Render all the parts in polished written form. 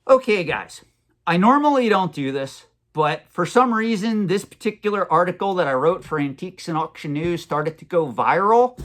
Okay, guys, I normally don't do this, but for some reason, this particular article that I wrote for Antiques and Auction News started to go viral.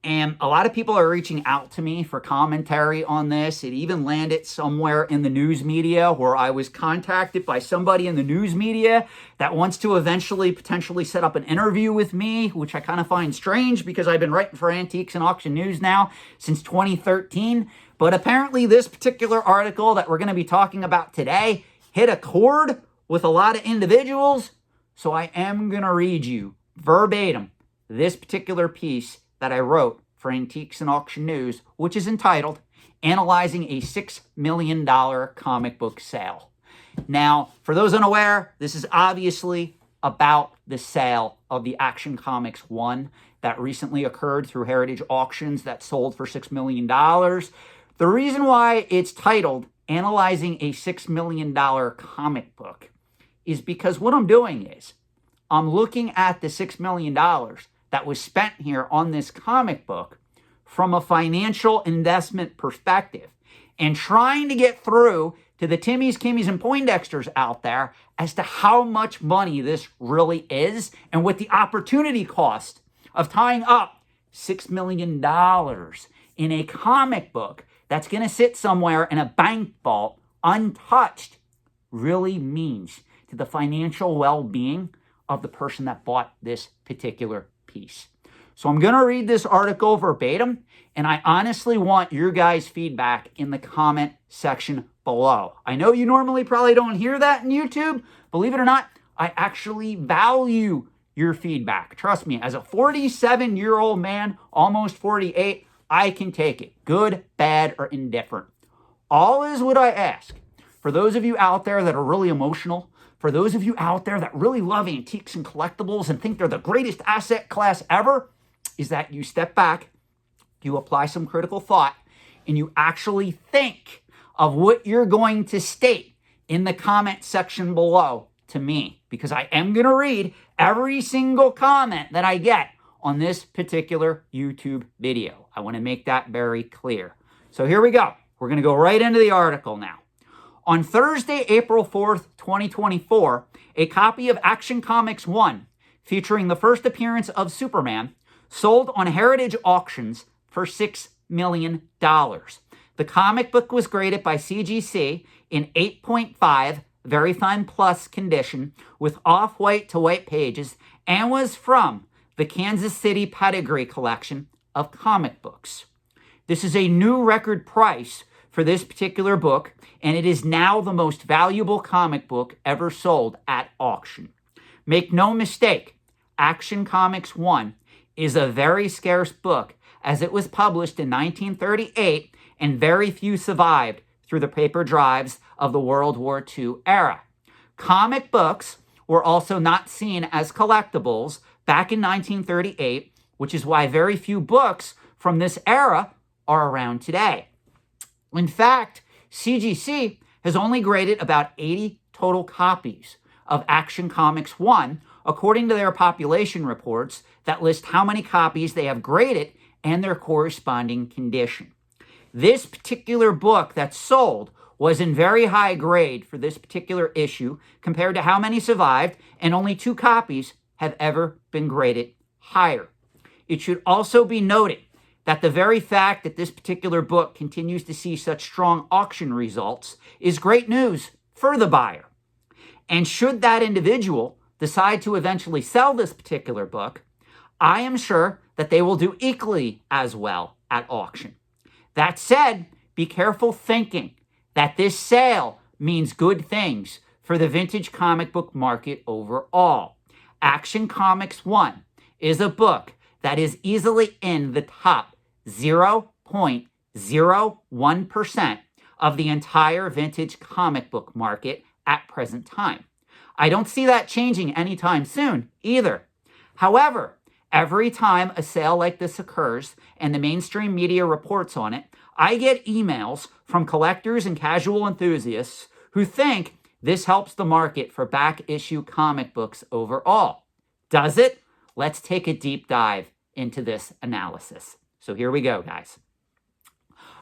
And a lot of people are reaching out to me for commentary on this. It even landed somewhere in the news media where I was contacted by somebody in the news media that wants to eventually potentially set up an interview with me, which I kind of find strange because I've been writing for Antiques and Auction News now since 2013. But apparently this particular article that we're going to be talking about today hit a chord with a lot of individuals. So I am going to read you verbatim this particular piece that I wrote for Antiques and Auction News, which is entitled Analyzing a $6 Million Comic Book Sale. Now, for those unaware, this is obviously about the sale of the Action Comics 1 that recently occurred through Heritage Auctions that sold for $6 million. The reason why it's titled Analyzing a $6 million Comic Book is because what I'm doing is I'm looking at the $6 million that was spent here on this comic book from a financial investment perspective and trying to get through to the Timmies, Kimmies, and Poindexters out there as to how much money this really is and what the opportunity cost of tying up $6 million in a comic book that's going to sit somewhere in a bank vault untouched really means to the financial well-being of the person that bought this particular piece. So I'm going to read this article verbatim, and I honestly want your guys' feedback in the comment section below. I know you normally probably don't hear that in YouTube. Believe it or not, I actually value your feedback. Trust me, as a 47-year-old man, almost 48, I can take it. Good, bad, or indifferent. All is what I ask. For those of you out there that are really emotional, for those of you out there that really love antiques and collectibles and think they're the greatest asset class ever, is that you step back, you apply some critical thought, and you actually think of what you're going to state in the comment section below to me, because I am going to read every single comment that I get on this particular YouTube video. I want to make that very clear. So here we go. We're going to go right into the article now. On Thursday, April 4th, 2024, a copy of Action Comics 1, featuring the first appearance of Superman, sold on Heritage Auctions for $6 million. The comic book was graded by CGC in 8.5 Very Fine Plus condition with off-white to white pages and was from the Kansas City Pedigree collection of comic books. This is a new record price for this particular book, and it is now the most valuable comic book ever sold at auction. Make no mistake, Action Comics 1 is a very scarce book, as it was published in 1938 and very few survived through the paper drives of the World War II era. Comic books were also not seen as collectibles back in 1938, which is why very few books from this era are around today. In fact, CGC has only graded about 80 total copies of Action Comics 1, according to their population reports that list how many copies they have graded and their corresponding condition. This particular book that sold was in very high grade for this particular issue compared to how many survived, and only 2 copies have ever been graded higher. It should also be noted that the very fact that this particular book continues to see such strong auction results is great news for the buyer. And should that individual decide to eventually sell this particular book, I am sure that they will do equally as well at auction. That said, be careful thinking that this sale means good things for the vintage comic book market overall. Action Comics 1 is a book that is easily in the top 0.01% of the entire vintage comic book market at present time. I don't see that changing anytime soon either. However, every time a sale like this occurs and the mainstream media reports on it, I get emails from collectors and casual enthusiasts who think this helps the market for back issue comic books overall. Does it? Let's take a deep dive into this analysis. So here we go, guys.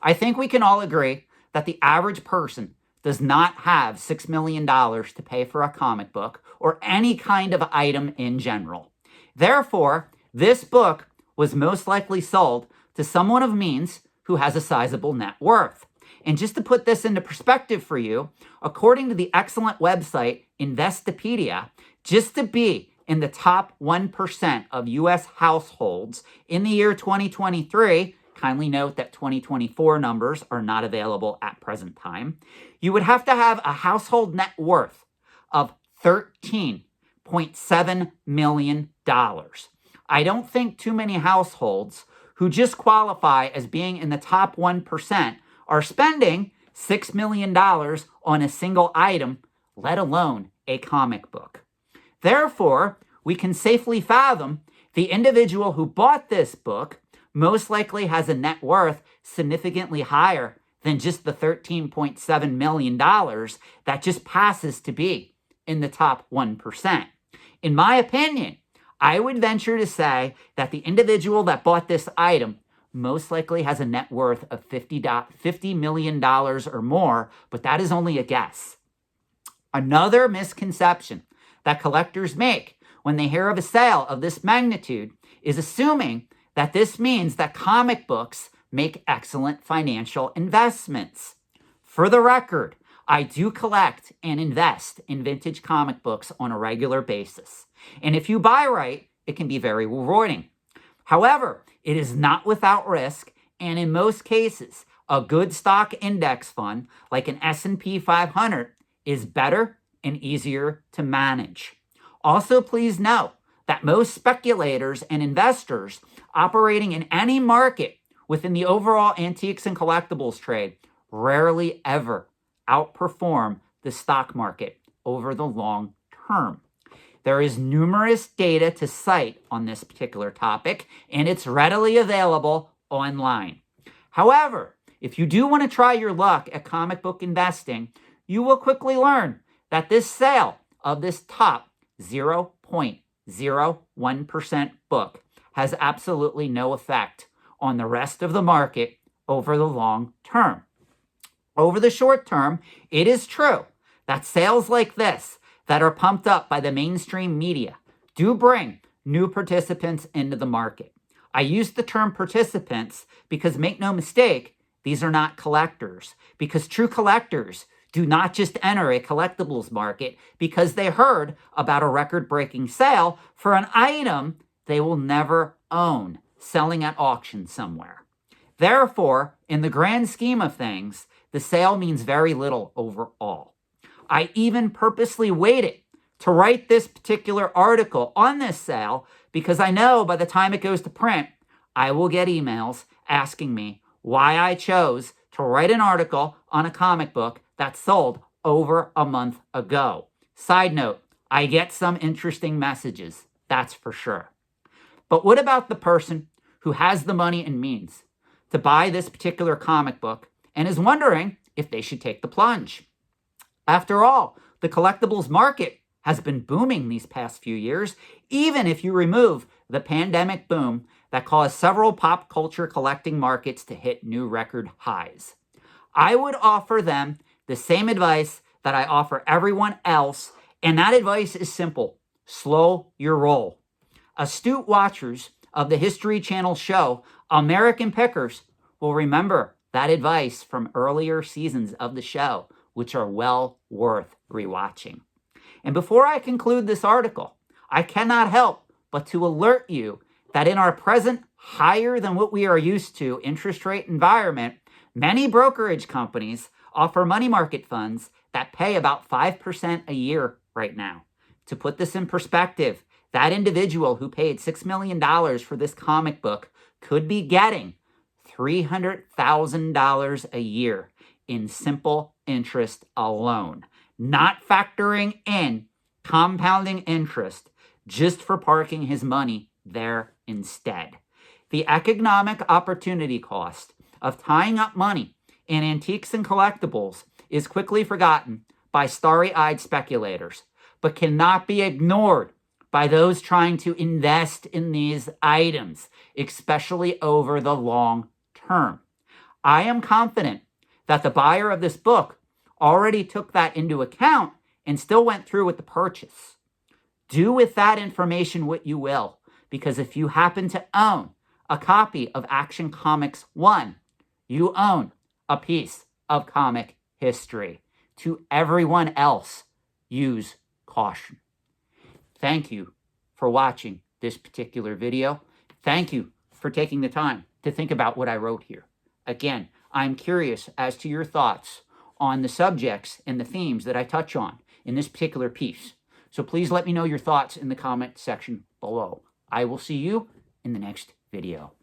I think we can all agree that the average person does not have $6 million to pay for a comic book or any kind of item in general. Therefore, this book was most likely sold to someone of means who has a sizable net worth. And just to put this into perspective for you, according to the excellent website Investopedia, just to be in the top 1% of U.S. households in the year 2023, kindly note that 2024 numbers are not available at present time, you would have to have a household net worth of $13.7 million. I don't think too many households who just qualify as being in the top 1% are spending $6 million on a single item, let alone a comic book. Therefore, we can safely fathom the individual who bought this book most likely has a net worth significantly higher than just the $13.7 million that just passes to be in the top 1%. In my opinion, I would venture to say that the individual that bought this item most likely has a net worth of $50 million or more, but that is only a guess. Another misconception that collectors make when they hear of a sale of this magnitude is assuming that this means that comic books make excellent financial investments. For the record, I do collect and invest in vintage comic books on a regular basis. And if you buy right, it can be very rewarding. However, it is not without risk, and in most cases, a good stock index fund like an S&P 500 is better and easier to manage. Also, please note that most speculators and investors operating in any market within the overall antiques and collectibles trade rarely ever outperform the stock market over the long term. There is numerous data to cite on this particular topic, and it's readily available online. However, if you do want to try your luck at comic book investing, you will quickly learn that this sale of this top 0.01% book has absolutely no effect on the rest of the market over the long term. Over the short term, it is true that sales like this that are pumped up by the mainstream media do bring new participants into the market. I use the term participants because, make no mistake, these are not collectors, because true collectors do not just enter a collectibles market because they heard about a record-breaking sale for an item they will never own, selling at auction somewhere. Therefore, in the grand scheme of things, the sale means very little overall. I even purposely waited to write this particular article on this sale because I know by the time it goes to print, I will get emails asking me why I chose to write an article on a comic book that sold over a month ago. Side note, I get some interesting messages, that's for sure. But what about the person who has the money and means to buy this particular comic book and is wondering if they should take the plunge? After all, the collectibles market has been booming these past few years, even if you remove the pandemic boom that caused several pop culture collecting markets to hit new record highs. I would offer them the same advice that I offer everyone else, and that advice is simple: slow your roll. Astute watchers of the History Channel show American Pickers will remember that advice from earlier seasons of the show, which are well worth rewatching. And before I conclude this article, I cannot help but to alert you that in our present higher than what we are used to interest rate environment, many brokerage companies offer money market funds that pay about 5% a year right now. To put this in perspective, that individual who paid $6 million for this comic book could be getting $300,000 a year in simple interest alone, not factoring in compounding interest just for parking his money there instead. The economic opportunity cost of tying up money in antiques and collectibles is quickly forgotten by starry-eyed speculators, but cannot be ignored by those trying to invest in these items, especially over the long term. I am confident that the buyer of this book already took that into account and still went through with the purchase. Do with that information what you will, because if you happen to own a copy of Action Comics 1, you own a piece of comic history. To everyone else, use caution. Thank you for watching this particular video. Thank you for taking the time to think about what I wrote here. Again, I'm curious as to your thoughts on the subjects and the themes that I touch on in this particular piece. So please let me know your thoughts in the comment section below. I will see you in the next video.